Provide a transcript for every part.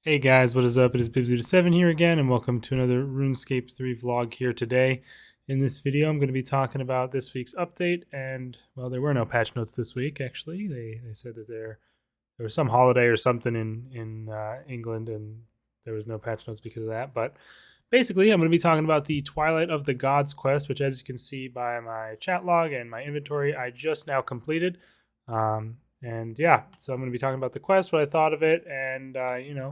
Hey guys, what is up? It is Bibsy7 here again, and welcome to another RuneScape 3 vlog here today. In this video, I'm going to be talking about this week's update, and, well, there were no patch notes this week, actually. They said that there was some holiday or something in England, and there was no patch notes because of that. But basically, I'm going to be talking about the Twilight of the Gods quest, which, as you can see by my chat log and my inventory, I just now completed. And yeah, so I'm going to be talking about the quest, what I thought of it, and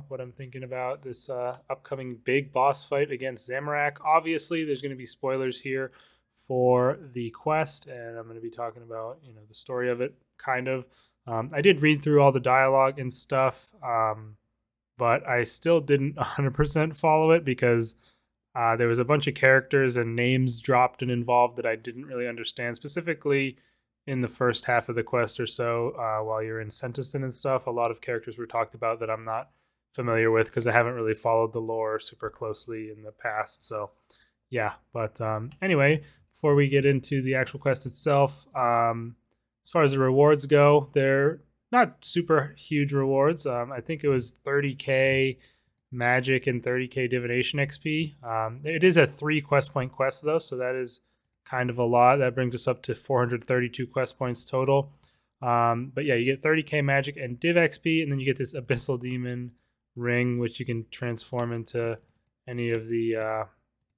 what I'm thinking about this upcoming big boss fight against Zamorak. Obviously, there's going to be spoilers here for the quest, and I'm going to be talking about the story of it, kind of. I did read through all the dialogue and stuff, but I still didn't 100% follow it because there was a bunch of characters and names dropped and involved that I didn't really understand, specifically in the first half of the quest or so, while you're in Sentencin and stuff. A lot of characters were talked about that I'm not familiar with because I haven't really followed the lore super closely in the past. So, yeah. But anyway, before we get into the actual quest itself, as far as the rewards go, they're not super huge rewards. I think it was 30k magic and 30k divination XP. It is a 3 quest point quest though, so that is kind of a lot. That brings us up to 432 quest points total. But yeah, you get 30k magic and div XP, and then you get this abyssal demon ring, which you can transform into any of the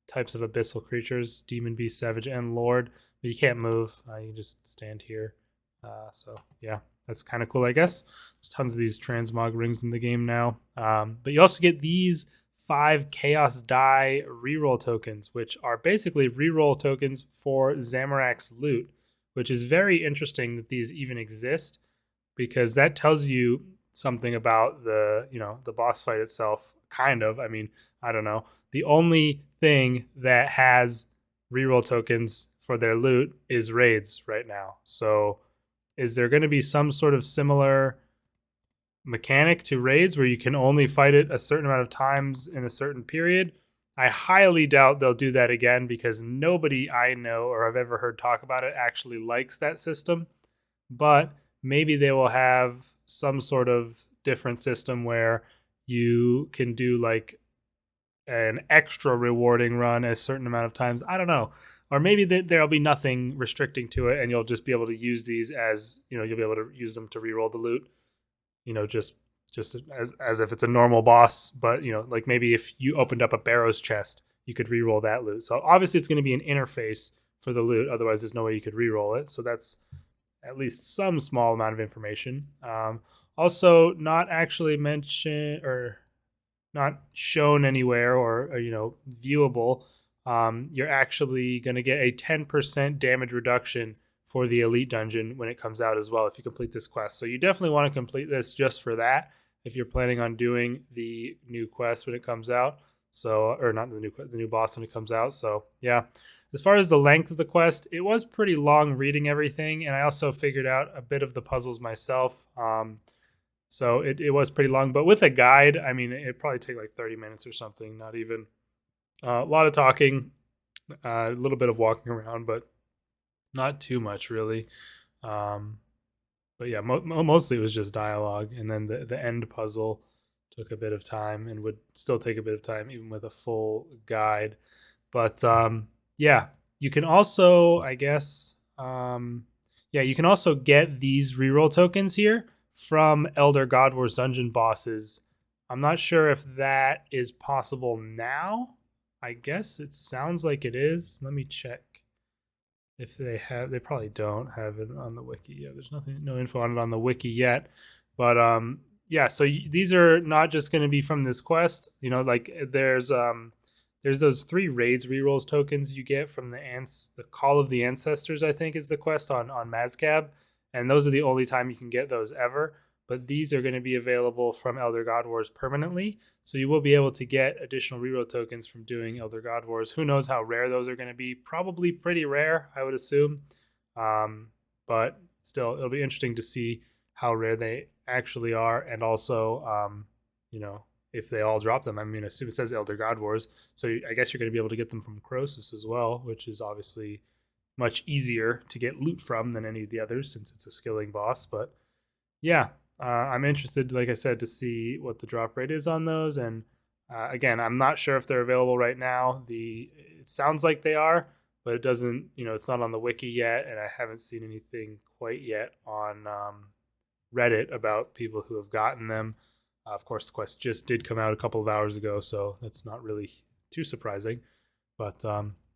types of abyssal creatures: demon, beast, savage, and lord. But you can't move. You can just stand here. So yeah, that's kind of cool, I guess. There's tons of these transmog rings in the game now. But you also get these 5 Chaos Die reroll tokens, which are basically reroll tokens for Zamorak's loot, which is very interesting that these even exist, because that tells you something about the boss fight itself, kind of. I mean, I don't know. The only thing that has reroll tokens for their loot is raids right now. So is there going to be some sort of similar mechanic to raids where you can only fight it a certain amount of times in a certain period? I highly doubt they'll do that again, because nobody I know or I've ever heard talk about it actually likes that system. But maybe they will have some sort of different system where you can do like an extra rewarding run a certain amount of times. I don't know. Or maybe there'll be nothing restricting to it, and you'll just be able to use these as, you'll be able to use them to reroll the loot, just as if it's a normal boss. But like maybe if you opened up a Barrow's chest, you could reroll that loot. So obviously it's going to be an interface for the loot, otherwise there's no way you could reroll it. So that's at least some small amount of information. Also, not actually mentioned or not shown anywhere, or viewable. You're actually going to get a 10% damage reduction for the elite dungeon when it comes out as well if you complete this quest. So you definitely want to complete this just for that if you're planning on doing the new quest when it comes out. So, or not the new boss when it comes out. So yeah, as far as the length of the quest, it was pretty long reading everything, and I also figured out a bit of the puzzles myself. So it was pretty long, but with a guide, I mean, it'd probably take like 30 minutes or something, not even. A lot of talking, a little bit of walking around, but not too much really. But yeah, mostly it was just dialogue, and then the end puzzle took a bit of time and would still take a bit of time even with a full guide. But yeah, you can also, I guess, yeah, you can also get these reroll tokens here from Elder God Wars dungeon bosses. I'm not sure if that is possible now. I guess it sounds like it is. Let me check if they have. They probably don't have it on the wiki. Yeah, there's no info on it on the wiki yet. But yeah, so these are not just going to be from this quest. Like there's those 3 raids rerolls tokens you get from the Call of the Ancestors, I think is the quest on Mazcab, and those are the only time you can get those ever. But these are going to be available from Elder God Wars permanently, so you will be able to get additional reroll tokens from doing Elder God Wars. Who knows how rare those are going to be? Probably pretty rare, I would assume. But still, it'll be interesting to see how rare they actually are, and also, if they all drop them. I mean, as soon as it says Elder God Wars, so I guess you're going to be able to get them from Croesus as well, which is obviously much easier to get loot from than any of the others since it's a skilling boss. But yeah, I'm interested, like I said, to see what the drop rate is on those. And again, I'm not sure if they're available right now. It sounds like they are, but it doesn't. It's not on the wiki yet, and I haven't seen anything quite yet on Reddit about people who have gotten them. Of course, the quest just did come out a couple of hours ago, so that's not really too surprising. But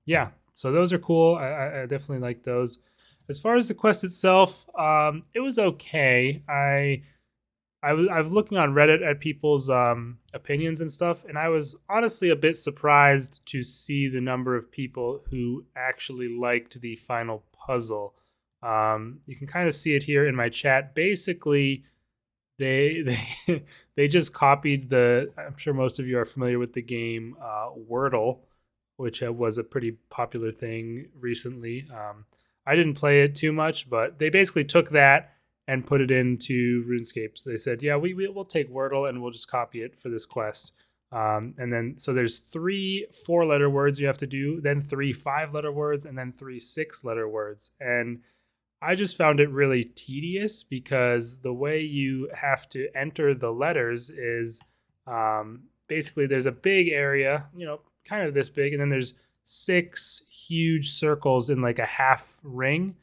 yeah, so those are cool. I definitely like those. As far as the quest itself, it was okay. I was looking on Reddit at people's opinions and stuff, and I was honestly a bit surprised to see the number of people who actually liked the final puzzle. You can kind of see it here in my chat. Basically, they they just copied the. I'm sure most of you are familiar with the game Wordle, which was a pretty popular thing recently. I didn't play it too much, but they basically took that and put it into RuneScape. So they said, yeah, we'll take Wordle and we'll just copy it for this quest. And then, so there's 3 4-letter words you have to do, then 3 5-letter words, and then 3 6-letter words. And I just found it really tedious because the way you have to enter the letters is basically there's a big area, kind of this big, and then there's 6 huge circles in like a half ring,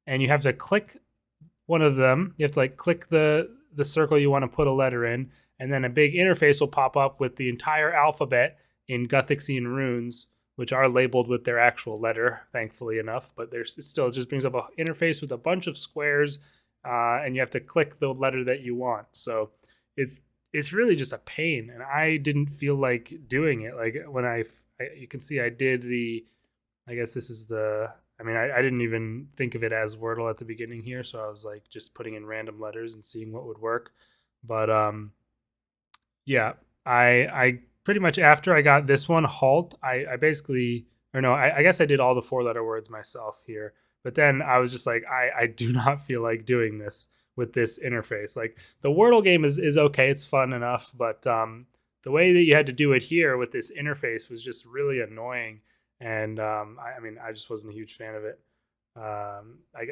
and you have to click one of them. You have to like click the circle you want to put a letter in, and then a big interface will pop up with the entire alphabet in Gothixian runes, which are labeled with their actual letter, thankfully enough. But it still just brings up an interface with a bunch of squares, and you have to click the letter that you want. So it's really just a pain, and I didn't feel like doing it. Like when you can see I did I guess this is I didn't even think of it as Wordle at the beginning here, so I was like just putting in random letters and seeing what would work. But yeah, I pretty much after I got this one, halt, I basically, or no, I guess I did all the 4-letter words myself here. But then I was just like, I do not feel like doing this with this interface. Like the Wordle game is okay, it's fun enough, but the way that you had to do it here with this interface was just really annoying. And I just wasn't a huge fan of it.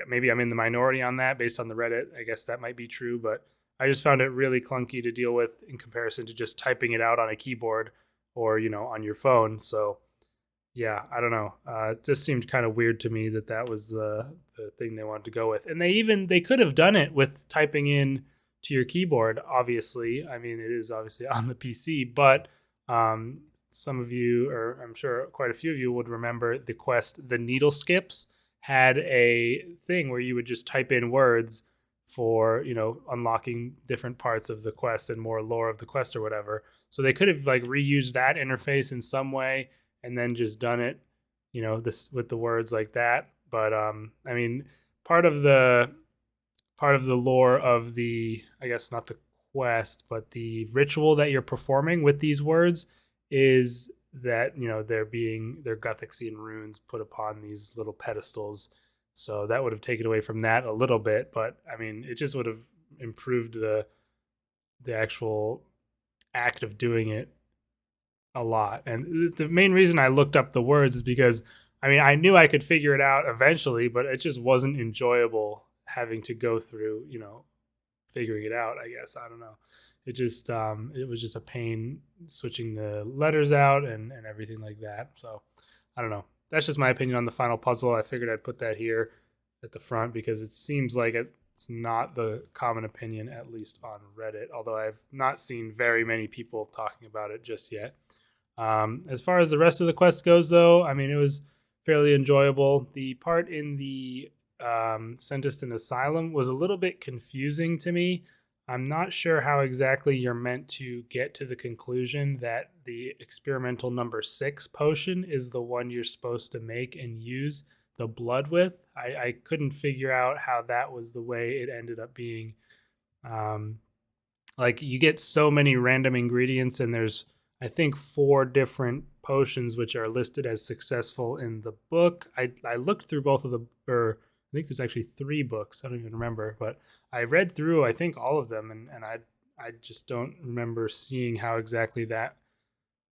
Maybe I'm in the minority on that based on the Reddit. I guess that might be true, but I just found it really clunky to deal with in comparison to just typing it out on a keyboard or on your phone. So yeah, I don't know. It just seemed kind of weird to me that was the thing they wanted to go with. And they could have done it with typing in to your keyboard. Obviously, I mean it is obviously on the PC, but some of you, or I'm sure quite a few of you, would remember the quest, the needle skips had a thing where you would just type in words for unlocking different parts of the quest and more lore of the quest or whatever. So they could have like reused that interface in some way and then just done it this with the words like that. But part of the lore of the, I guess not the quest, but the ritual that you're performing with these words is that they're Gothixian runes put upon these little pedestals. So that would have taken away from that a little bit, but it just would have improved the actual act of doing it a lot. And the main reason I looked up the words is because I knew I could figure it out eventually, but it just wasn't enjoyable having to go through figuring it out. I guess I don't know. It just it was just a pain switching the letters out and everything like that. So I don't know. That's just my opinion on the final puzzle. I figured I'd put that here at the front because it seems like it's not the common opinion, at least on Reddit, although I've not seen very many people talking about it just yet. As far as the rest of the quest goes, though, it was fairly enjoyable. The part in the Sentenced Asylum was a little bit confusing to me. I'm not sure how exactly you're meant to get to the conclusion that the experimental number 6 potion is the one you're supposed to make and use the blood with. I couldn't figure out how that was the way it ended up being. Like you get so many random ingredients and there's I think 4 different potions which are listed as successful in the book. I looked through both of I think there's actually 3 books. I don't even remember, but I read through, I think, all of them, and I just don't remember seeing how exactly that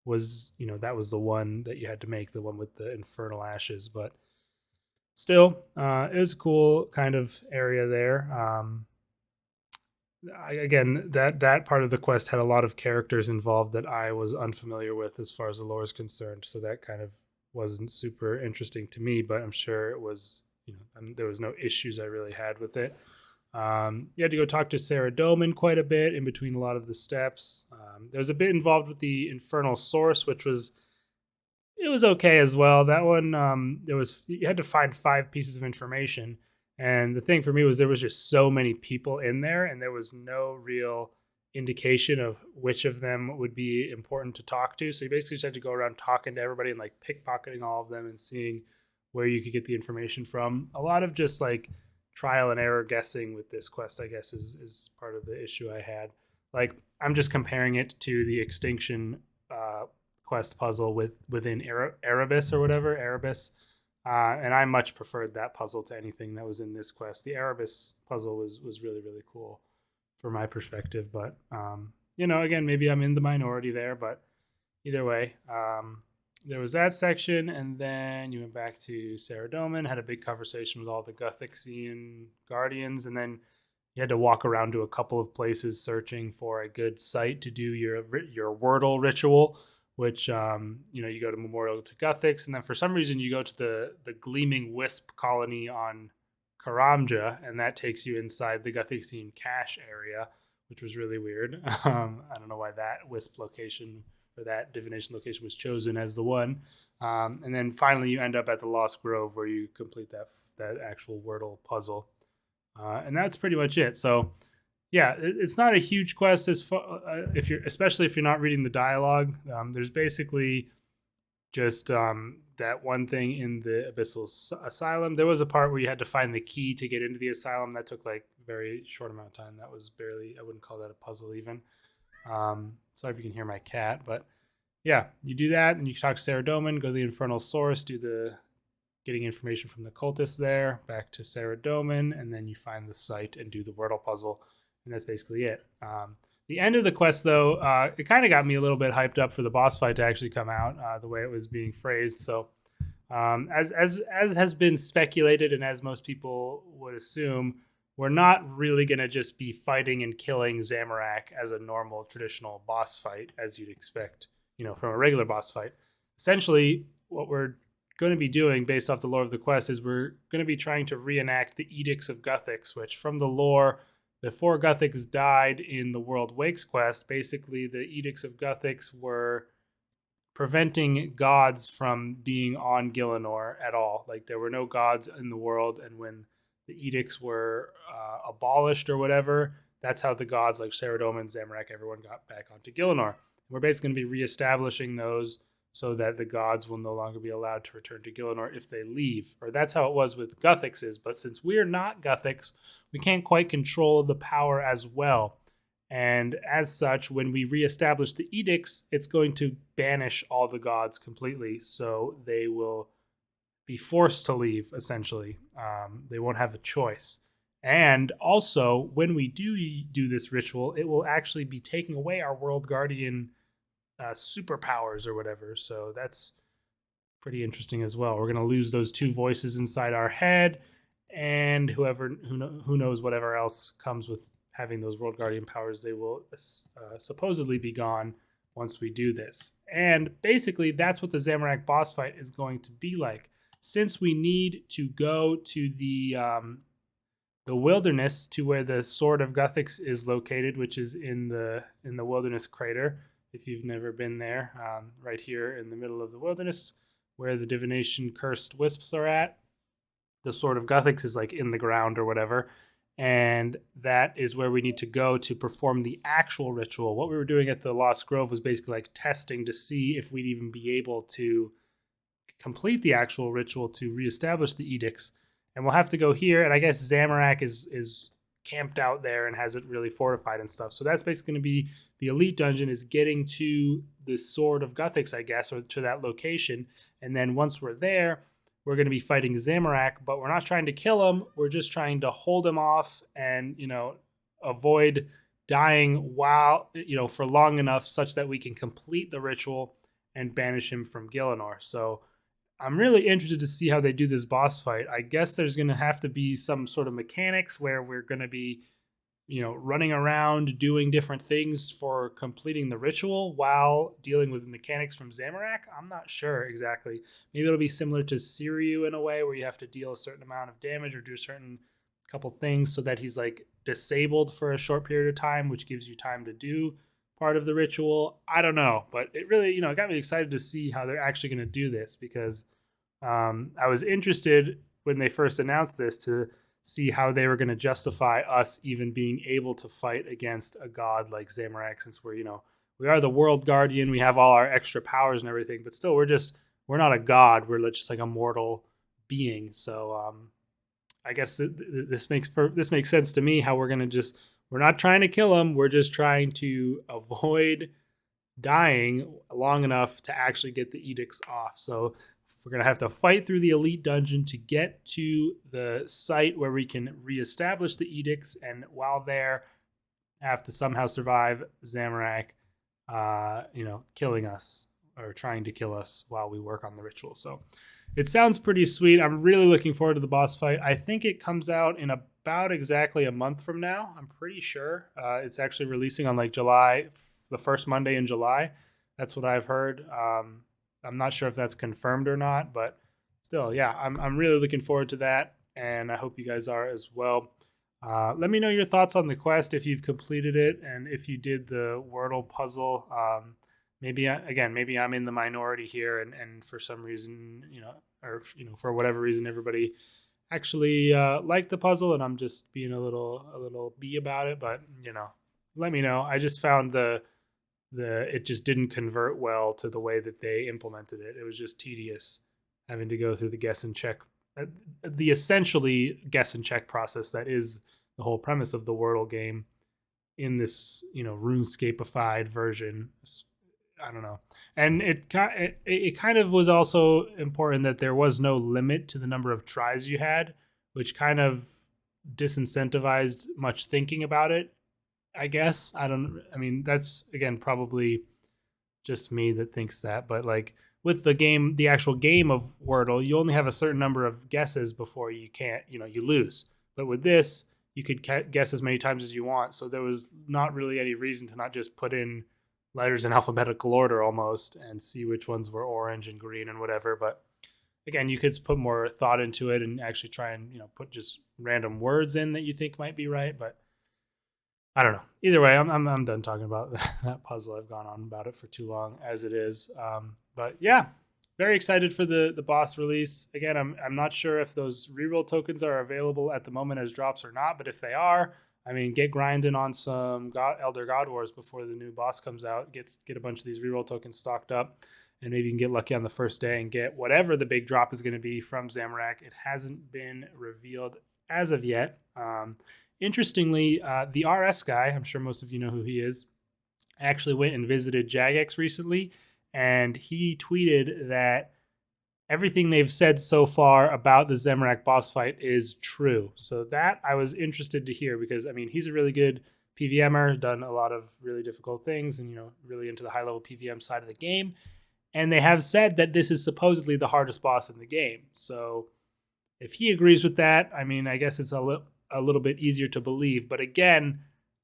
was, that was the one that you had to make, the one with the infernal ashes. But still, it was a cool kind of area there. again, that part of the quest had a lot of characters involved that I was unfamiliar with as far as the lore is concerned. So that kind of wasn't super interesting to me, but I'm sure it was, there was no issues I really had with it. You had to go talk to Sarah Doman quite a bit in between a lot of the steps. There was a bit involved with the infernal source, which was it was okay as well. That one, you had to find 5 pieces of information, and the thing for me was there was just so many people in there, and there was no real indication of which of them would be important to talk to. So you basically just had to go around talking to everybody and like pickpocketing all of them and seeing where you could get the information from. A lot of just like trial and error guessing with this quest, I guess, is part of the issue I had. Like I'm just comparing it to the extinction quest puzzle within Erebus or whatever, Erebus. And I much preferred that puzzle to anything that was in this quest. The Erebus puzzle was really, really cool from my perspective. But, again, maybe I'm in the minority there. But either way, there was that section. And then you went back to Sarah Doman, had a big conversation with all the Guthixian guardians. And then you had to walk around to a couple of places searching for a good site to do your Wordle ritual, which you go to Memorial to Guthix, and then for some reason you go to the Gleaming Wisp colony on Karamja, and that takes you inside the Guthixian cache area, which was really weird. I don't know why that Wisp location or that divination location was chosen as the one. And then finally you end up at the Lost Grove where you complete that actual Wordle puzzle. And that's pretty much it. So yeah, it's not a huge quest especially if you're not reading the dialogue. There's basically just that one thing in the Abyssal Asylum. There was a part where you had to find the key to get into the asylum. That took like a very short amount of time. That was I wouldn't call that a puzzle even. Sorry if you can hear my cat, but yeah, you do that and you talk to Sarah Doman, go to the Infernal Source, do the getting information from the cultists there, back to Sarah Doman, and then you find the site and do the Wordle puzzle. And that's basically it. The end of the quest, though, it kind of got me a little bit hyped up for the boss fight to actually come out, the way it was being phrased. So, as has been speculated, and as most people would assume, we're not really going to just be fighting and killing Zamorak as a normal traditional boss fight, as you'd expect, from a regular boss fight. Essentially, what we're going to be doing, based off the lore of the quest, is we're going to be trying to reenact the Edicts of Guthix, which, from the lore, before Guthix died in the World Wakes quest, basically the Edicts of Guthix were preventing gods from being on Gielinor at all. Like there were no gods in the world, and when the edicts were abolished or whatever, that's how the gods like Saradomin, Zamorak, everyone got back onto Gielinor. We're basically going to be reestablishing those so that the gods will no longer be allowed to return to Gielinor if they leave. Or that's how it was with Guthix's, but since we're not Guthix, we can't quite control the power as well. And as such, when we reestablish the edicts, it's going to banish all the gods completely, so they will be forced to leave, essentially. They won't have a choice. And also, when we do this ritual, it will actually be taking away our World Guardian superpowers or whatever. So that's pretty interesting as well. We're going to lose those two voices inside our head, and who knows whatever else comes with having those World Guardian powers, they will supposedly be gone once we do this. And basically, that's what the Zamorak boss fight is going to be like. Since we need to go to the wilderness, to where the Sword of Guthix is located, which is in the wilderness crater. If you've never been there, right here in the middle of the wilderness, where the divination cursed wisps are at, the Sword of Guthix is like in the ground or whatever, and that is where we need to go to perform the actual ritual. What we were doing at the Lost Grove was basically like testing to see if we'd even be able to complete the actual ritual to reestablish the edicts. And we'll have to go here, and I guess Zamorak is camped out there and has it really fortified and stuff. So that's basically going to be the elite dungeon, is getting to the Sword of Guthix, I guess, or to that location. And then once we're there, we're going to be fighting Zamorak, but we're not trying to kill him. We're just trying to hold him off and, avoid dying while, for long enough such that we can complete the ritual and banish him from Gielinor. So I'm really interested to see how they do this boss fight. I guess there's going to have to be some sort of mechanics where we're going to be running around doing different things for completing the ritual while dealing with mechanics from Zamorak. I'm not sure exactly. Maybe it'll be similar to Siryu in a way where you have to deal a certain amount of damage or do a certain couple things so that he's like disabled for a short period of time, which gives you time to do part of the ritual. I don't know, but it really, it got me excited to see how they're actually going to do this because I was interested when they first announced this to see how they were going to justify us even being able to fight against a god like Zamorak, since we're, we are the world guardian, we have all our extra powers and everything, but still we're not a god, we're just like a mortal being. So I guess this makes sense to me how we're going to we're not trying to kill him, we're just trying to avoid dying long enough to actually get the edicts off. So we're going to have to fight through the elite dungeon to get to the site where we can reestablish the edicts, and while there have to somehow survive Zamorak killing us or trying to kill us while we work on the ritual. So it sounds pretty sweet. I'm really looking forward to the boss fight. I think it comes out in about exactly a month from now. I'm pretty sure. It's actually releasing on like July, the first Monday in July. That's what I've heard. I'm not sure if that's confirmed or not, but still, yeah, I'm really looking forward to that, and I hope you guys are as well. Let me know your thoughts on the quest if you've completed it, and if you did the Wordle puzzle. Maybe I'm in the minority here, and for some reason, for whatever reason, everybody actually liked the puzzle, and I'm just being a little bee about it. But let me know. I just found it just didn't convert well to the way that they implemented it. It was just tedious having to go through the guess and check, the essentially guess and check process that is the whole premise of the Wordle game in this, RuneScape-ified version. I don't know. And it kind of was also important that there was no limit to the number of tries you had, which kind of disincentivized much thinking about it, I guess. That's again probably just me that thinks that, but like with the actual game of Wordle, you only have a certain number of guesses before you lose. But with this, you could guess as many times as you want, so there was not really any reason to not just put in letters in alphabetical order almost and see which ones were orange and green and whatever. But again, you could put more thought into it and actually try and put just random words in that you think might be right, but I don't know. Either way, I'm done talking about that puzzle. I've gone on about it for too long as it is. But yeah, very excited for the boss release. Again, I'm not sure if those reroll tokens are available at the moment as drops or not, but if they are, get grinding on some Elder God Wars before the new boss comes out. Get a bunch of these reroll tokens stocked up, and maybe you can get lucky on the first day and get whatever the big drop is going to be from Zamorak. It hasn't been revealed as of yet. Interestingly, the RS guy, I'm sure most of you know who he is, actually went and visited Jagex recently, and he tweeted that everything they've said so far about the Zamorak boss fight is true. So that I was interested to hear because, he's a really good PVMer, done a lot of really difficult things and, really into the high-level PVM side of the game. And they have said that this is supposedly the hardest boss in the game. So if he agrees with that, I guess it's a little bit easier to believe. But again,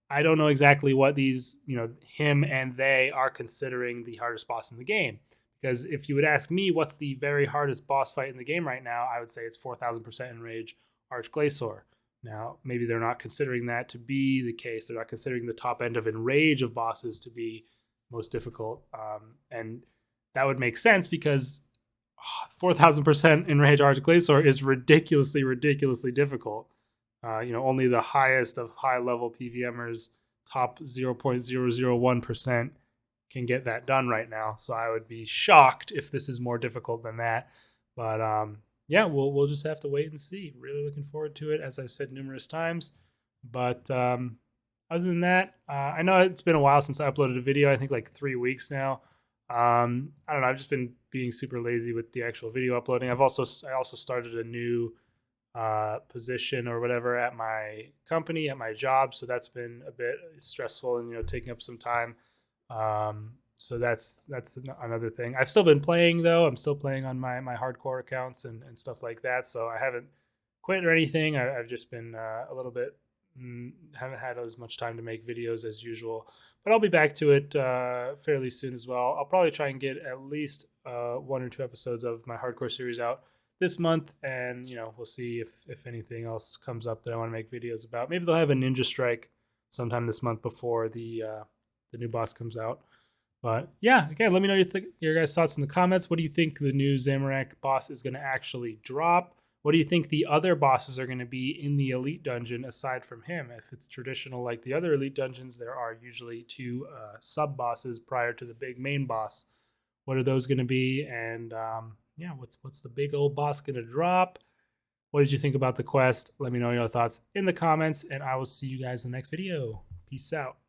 I don't know exactly what these, him and they are considering the hardest boss in the game. Because if you would ask me what's the very hardest boss fight in the game right now, I would say it's 4,000% Enrage Archglacior. Now, maybe they're not considering that to be the case. They're not considering the top end of Enrage of bosses to be most difficult. And that would make sense because 4,000% Enrage Archglacior is ridiculously difficult. Only the highest of high-level PVMers, top 0.001%, can get that done right now. So I would be shocked if this is more difficult than that. But yeah, we'll just have to wait and see. Really looking forward to it, as I've said numerous times. But other than that, I know it's been a while since I uploaded a video. I think like 3 weeks now. I don't know. I've just been being super lazy with the actual video uploading. I also started a new position or whatever at my company, at my job. So that's been a bit stressful and, taking up some time. So that's another thing. I've still been playing though. I'm still playing on my hardcore accounts and stuff like that. So I haven't quit or anything. I've just been a little bit haven't had as much time to make videos as usual, but I'll be back to it fairly soon as well. I'll probably try and get at least 1 or 2 episodes of my hardcore series out this month, and we'll see if anything else comes up that I want to make videos about. Maybe they'll have a ninja strike sometime this month before the new boss comes out. But yeah, again, let me know your guys' thoughts in the comments. What do you think the new Zamorak boss is going to actually drop? What do you think the other bosses are going to be in the Elite Dungeon aside from him? If it's traditional like the other Elite Dungeons, there are usually 2 sub-bosses prior to the big main boss. What are those going to be? And yeah, what's the big old boss going to drop? What did you think about the quest? Let me know your thoughts in the comments, and I will see you guys in the next video. Peace out.